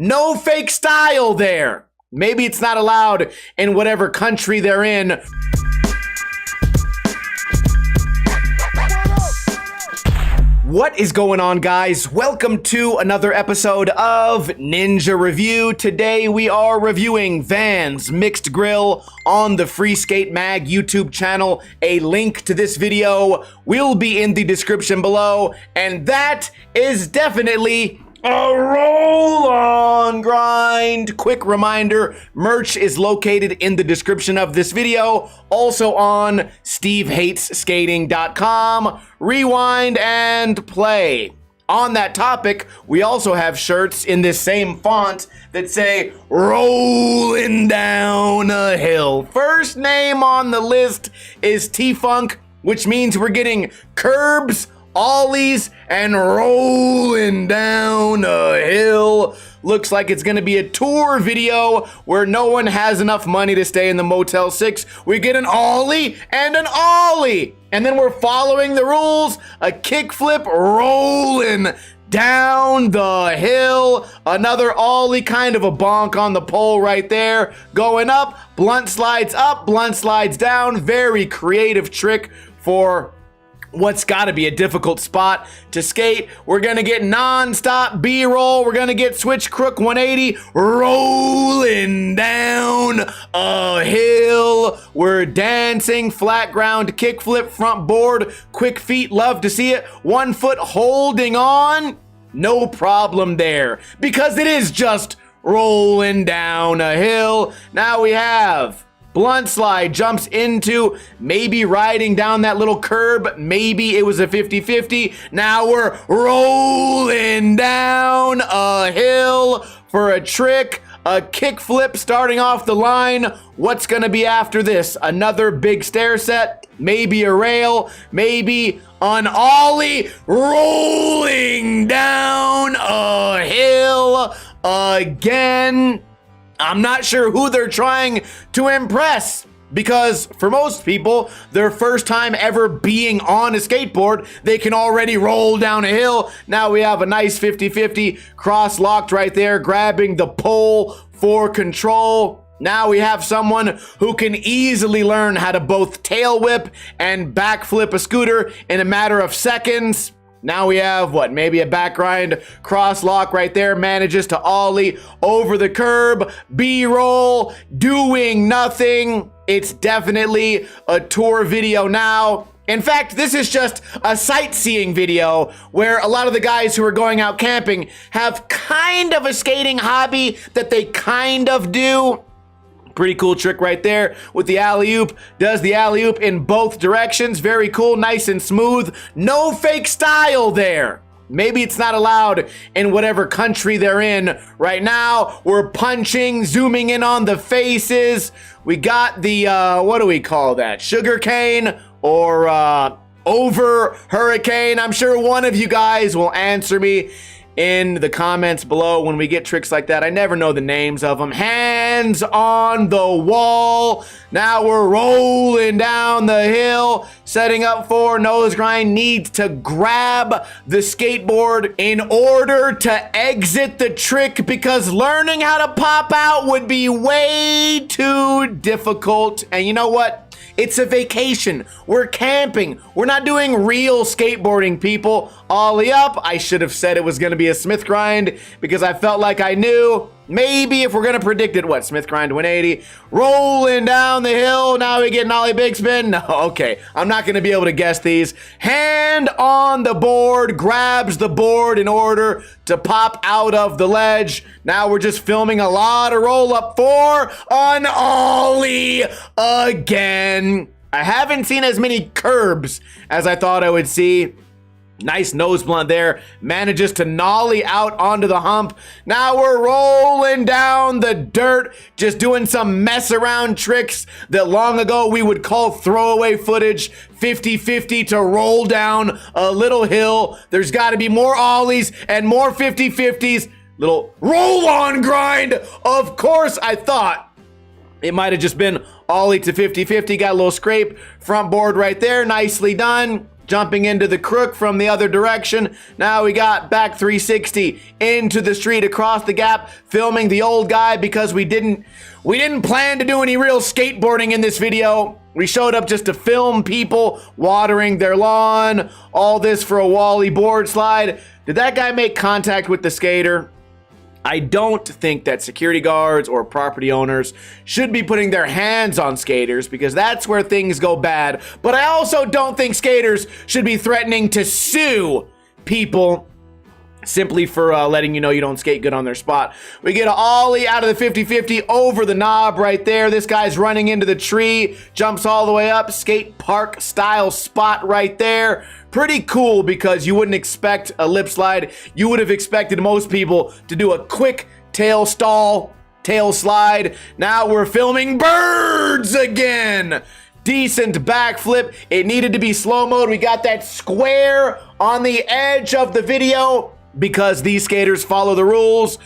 No fake style there. Maybe it's not allowed in whatever country they're in. What is going on, guys? Welcome to another episode of Ninja Review. Today we are reviewing Vans Mixed Grill on the Free Skate Mag YouTube channel. A link to this video will be in the description below, and that is definitely a roll-on grind. Quick reminder, merch is located in the description of this video, also on stevehatesskating.com. Rewind and play. On that topic, we also have shirts in this same font that say rolling down a hill. First name on the list is T-Funk, which means we're getting curbs, ollies, and rolling down a hill. Looks like it's gonna be a tour video where no one has enough money to stay in the Motel 6. We get an ollie and an ollie, and then we're following the rules. A kickflip rolling down the hill. Another ollie, kind of a bonk on the pole right there. Going up, blunt slides up, blunt slides down. Very creative trick for what's got to be a difficult spot to skate. We're gonna get non-stop B-roll. We're gonna get switch crook 180 rolling down a hill. We're dancing flat ground kickflip front board, quick feet, love to see it. 1 foot holding on, no problem there because it is just rolling down a hill. Now we have blunt slide, jumps into, maybe riding down that little curb, maybe it was a 50-50. Now we're rolling down a hill for a trick, a kickflip starting off the line. What's gonna be after this? Another big stair set, maybe a rail, maybe an ollie rolling down a hill again. I'm not sure who they're trying to impress, because for most people, their first time ever being on a skateboard, they can already roll down a hill. Now we have a nice 50-50 cross-locked right there, grabbing the pole for control. Now we have someone who can easily learn how to both tail whip and backflip a scooter in a matter of seconds. Now we have, what, maybe a back grind cross lock right there, manages to ollie over the curb, B-roll, doing nothing. It's definitely a tour video now. In fact, this is just a sightseeing video where a lot of the guys who are going out camping have kind of a skating hobby that they kind of do. Pretty cool trick right there with the alley-oop. Does the alley-oop in both directions. Very cool, nice and smooth. No fake style there. Maybe it's not allowed in whatever country they're in. Right now, we're punching, zooming in on the faces. We got the, what do we call that? Sugar cane or over hurricane. I'm sure one of you guys will answer me in the comments below when we get tricks like that. I never know the names of them. Hands on the wall. Now we're rolling down the hill, setting up for nose grind. Needs to grab the skateboard in order to exit the trick, because learning how to pop out would be way too difficult. And you know what? It's a vacation. We're camping. We're not doing real skateboarding, people. Ollie up. I should have said it was going to be a Smith grind because I felt like I knew. Maybe if we're going to predict it, what? Smith grind 180. Rolling down the hill. Now we get an ollie big spin. No, okay. I'm not going to be able to guess these. Hand on the board. Grabs the board in order to pop out of the ledge. Now we're just filming a lot of roll up for an ollie again. I haven't seen as many curbs as I thought I would see. Nice nose blunt there. Manages to nollie out onto the hump. Now we're rolling down the dirt, just doing some mess around tricks that long ago we would call throwaway footage. 50-50 to roll down a little hill. There's got to be more ollies and more 50-50s. Little roll-on grind. Of course, I thought it might have just been ollie to 50-50. Got a little scrape. Front board right there. Nicely done. jumping into the crook from the other direction. Now we got back 360 into the street across the gap, filming the old guy because we didn't plan to do any real skateboarding in this video. We showed up just to film people watering their lawn. All this for a Wally board slide. Did that guy make contact with the skater? I don't think that security guards or property owners should be putting their hands on skaters because that's where things go bad. But I also don't think skaters should be threatening to sue people simply for letting you know you don't skate good on their spot. We get an ollie out of the 50-50 over the knob right there. This guy's running into the tree, jumps all the way up, skate park style spot right there. Pretty cool because you wouldn't expect a lip slide. You would have expected most people to do a quick tail stall, tail slide. Now we're filming birds again. Decent backflip. It needed to be slow mode. We got that square on the edge of the video because these skaters follow the rules.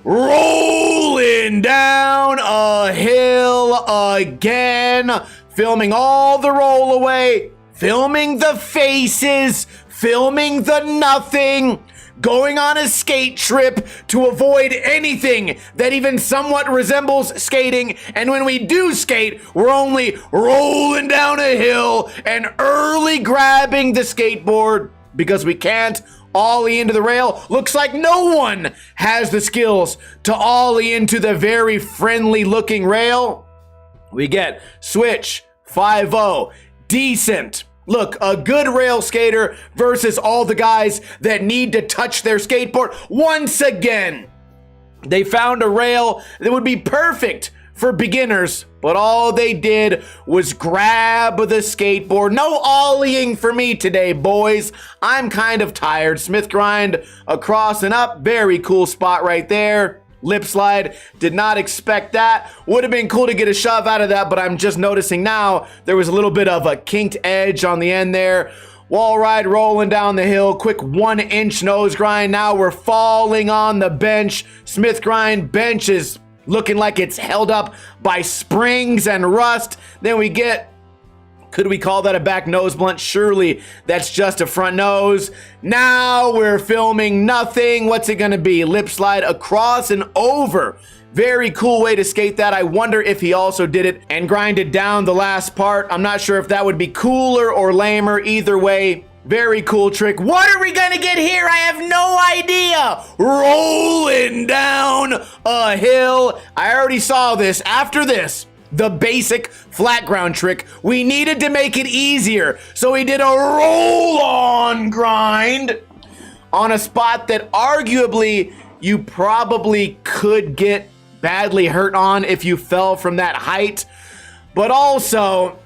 Rolling down a hill again. Filming all the roll away. Filming the faces, filming the nothing, going on a skate trip to avoid anything that even somewhat resembles skating. And when we do skate, we're only rolling down a hill and early grabbing the skateboard because we can't ollie into the rail. Looks like no one has the skills to ollie into the very friendly looking rail. We get switch 5-0, decent. Look, a good rail skater versus all the guys that need to touch their skateboard. Once again, they found a rail that would be perfect for beginners, but all they did was grab the skateboard. No ollieing for me today, boys. I'm kind of tired. Smith grind across and up. Very cool spot right there. Lip slide, did not expect that. Would have been cool to get a shove out of that, but I'm just noticing now there was a little bit of a kinked edge on the end there. Wall ride rolling down the hill, quick 1-inch nose grind. Now we're falling on the bench. Smith grind bench is looking like it's held up by springs and rust. Then we get, could we call that a back nose blunt? Surely that's just a front nose. Now we're filming nothing. What's it gonna be? Lip slide across and over. Very cool way to skate that. I wonder if he also did it and grinded down the last part. I'm not sure if that would be cooler or lamer. Either way, very cool trick. What are we gonna get here? I have no idea. Rolling down a hill. I already saw this. After this, the basic flat ground trick, we needed to make it easier. So we did a roll-on grind on a spot that arguably you probably could get badly hurt on if you fell from that height. But also,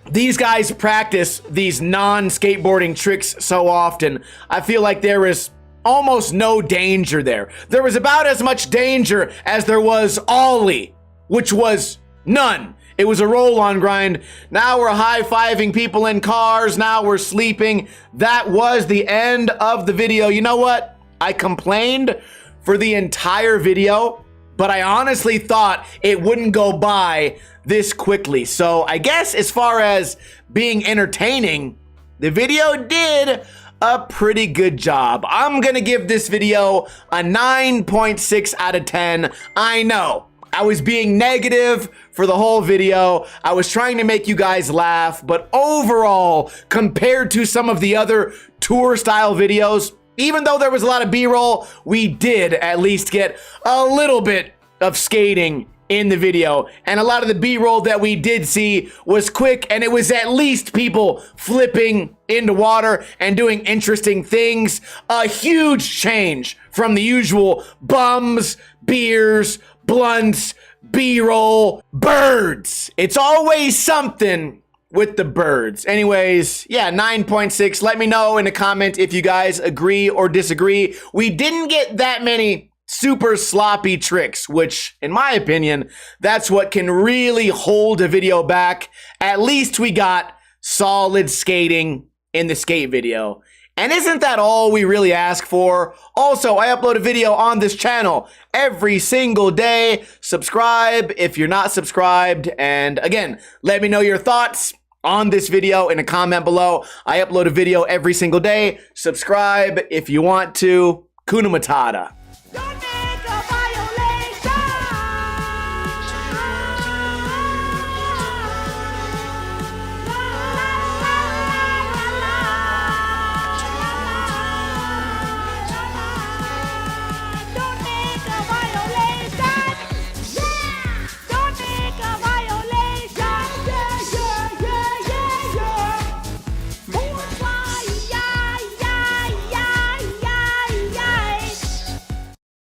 these guys practice these non-skateboarding tricks so often. I feel like there is almost no danger there. There was about as much danger as there was ollie, which was none. It was a roll-on grind. Now we're high-fiving people in cars. Now we're sleeping. That was the end of the video. You know what? I complained for the entire video, but I honestly thought it wouldn't go by this quickly. So I guess as far as being entertaining, the video did a pretty good job. I'm gonna give this video a 9.6 out of 10. I know. I was being negative for the whole video. I was trying to make you guys laugh, but overall, compared to some of the other tour style videos, even though there was a lot of B-roll, we did at least get a little bit of skating in the video. And a lot of the B-roll that we did see was quick, and it was at least people flipping into water and doing interesting things. A huge change from the usual bums, beers, blunts, B-roll, birds. It's always something with the birds. Anyways, yeah, 9.6. Let me know in a comment if you guys agree or disagree. We didn't get that many super sloppy tricks, which, in my opinion, that's what can really hold a video back. At least we got solid skating in the skate video. And isn't that all we really ask for? Also, I upload a video on this channel every single day. Subscribe if you're not subscribed. And again, let me know your thoughts on this video in a comment below. I upload a video every single day. Subscribe if you want to. Kuna Matata.